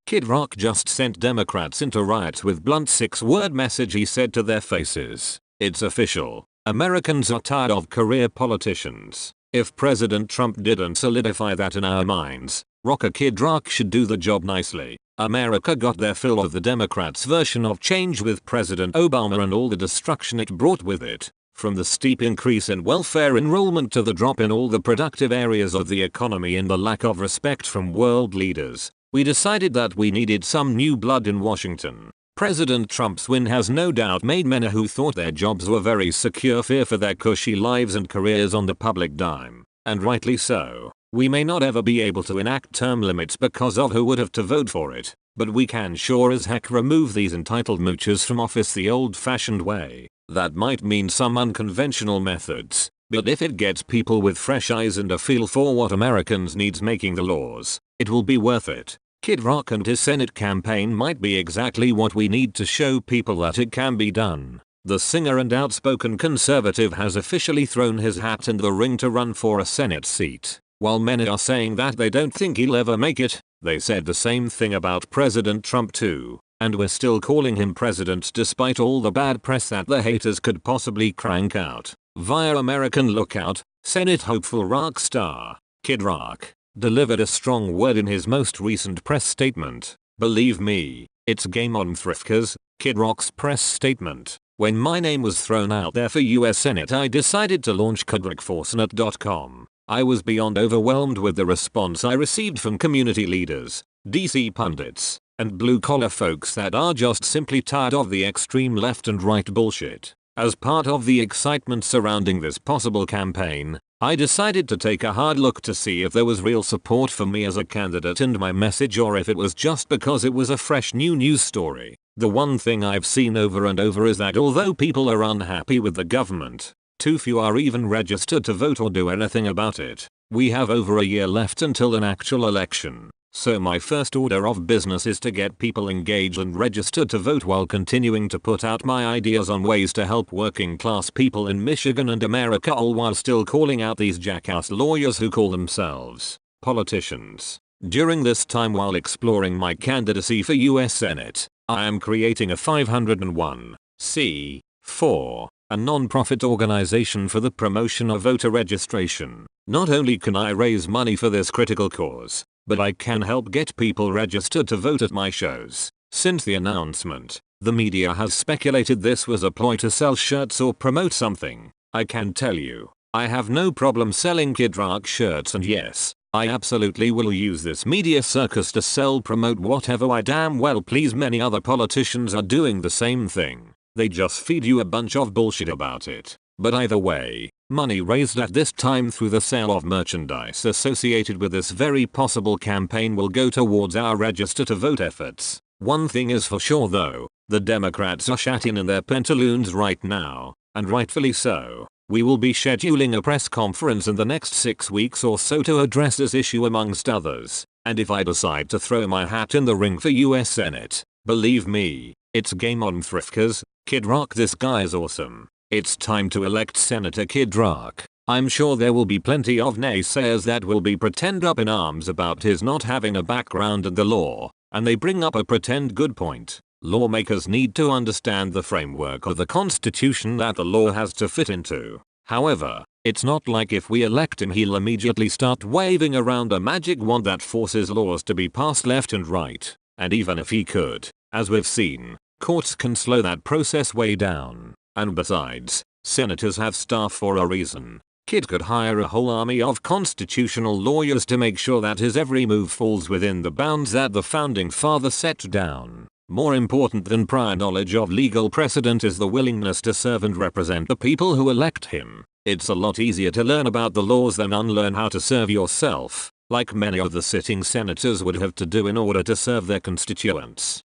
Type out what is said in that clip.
Kid Rock just sent Democrats into riots with blunt 6-word message he said to their faces. It's official. Americans are tired of career politicians. If President Trump didn't solidify that in our minds, Rocker Kid Rock should do the job nicely. America got their fill of the Democrats' version of change with President Obama and all the destruction it brought with it. From the steep increase in welfare enrollment to the drop in all the productive areas of the economy and the lack of respect from world leaders, we decided that we needed some new blood in Washington. President Trump's win has no doubt made many who thought their jobs were very secure fear for their cushy lives and careers on the public dime, and rightly so. We may not ever be able to enact term limits because of who would have to vote for it, but we can sure as heck remove these entitled moochers from office the old-fashioned way. That might mean some unconventional methods, but if it gets people with fresh eyes and a feel for what Americans needs making the laws, it will be worth it. Kid Rock and his Senate campaign might be exactly what we need to show people that it can be done. The singer and outspoken conservative has officially thrown his hat in the ring to run for a Senate seat. While many are saying that they don't think he'll ever make it, they said the same thing about President Trump too. And we're still calling him president despite all the bad press that the haters could possibly crank out. Via American Lookout, Senate hopeful rock star, Kid Rock, delivered a strong word in his most recent press statement. Believe me, it's game on thrifters. Kid Rock's press statement. When my name was thrown out there for US Senate, I decided to launch KudrickForSenate.com. I was beyond overwhelmed with the response I received from community leaders, DC pundits, and blue-collar folks that are just simply tired of the extreme left and right bullshit. As part of the excitement surrounding this possible campaign, I decided to take a hard look to see if there was real support for me as a candidate and my message, or if it was just because it was a fresh new news story. The one thing I've seen over and over is that although people are unhappy with the government, too few are even registered to vote or do anything about it. We have over a year left until an actual election. So my first order of business is to get people engaged and registered to vote while continuing to put out my ideas on ways to help working class people in Michigan and America, all while still calling out these jackass lawyers who call themselves politicians. During this time, while exploring my candidacy for US Senate, I am creating a 501c4, a non-profit organization for the promotion of voter registration. Not only can I raise money for this critical cause, but I can help get people registered to vote at my shows. Since the announcement, the media has speculated this was a ploy to sell shirts or promote something. I can tell you, I have no problem selling Kid Rock shirts, and yes, I absolutely will use this media circus to sell promote whatever I damn well please. Many other politicians are doing the same thing. They just feed you a bunch of bullshit about it. But either way, money raised at this time through the sale of merchandise associated with this very possible campaign will go towards our register to vote efforts. One thing is for sure though, the Democrats are shatting in their pantaloons right now, and rightfully so. We will be scheduling a press conference in the next 6 weeks or so to address this issue amongst others, and if I decide to throw my hat in the ring for US Senate, believe me, it's game on thrifters. Kid Rock, this guy is awesome. It's time to elect Senator Kid Rock. I'm sure there will be plenty of naysayers that will be pretend up in arms about his not having a background in the law, and they bring up a pretend good point. Lawmakers need to understand the framework of the Constitution that the law has to fit into. However, it's not like if we elect him he'll immediately start waving around a magic wand that forces laws to be passed left and right. And even if he could, as we've seen, courts can slow that process way down. And besides, senators have staff for a reason. Kid could hire a whole army of constitutional lawyers to make sure that his every move falls within the bounds that the founding father set down. More important than prior knowledge of legal precedent is the willingness to serve and represent the people who elect him. It's a lot easier to learn about the laws than unlearn how to serve yourself, like many of the sitting senators would have to do in order to serve their constituents.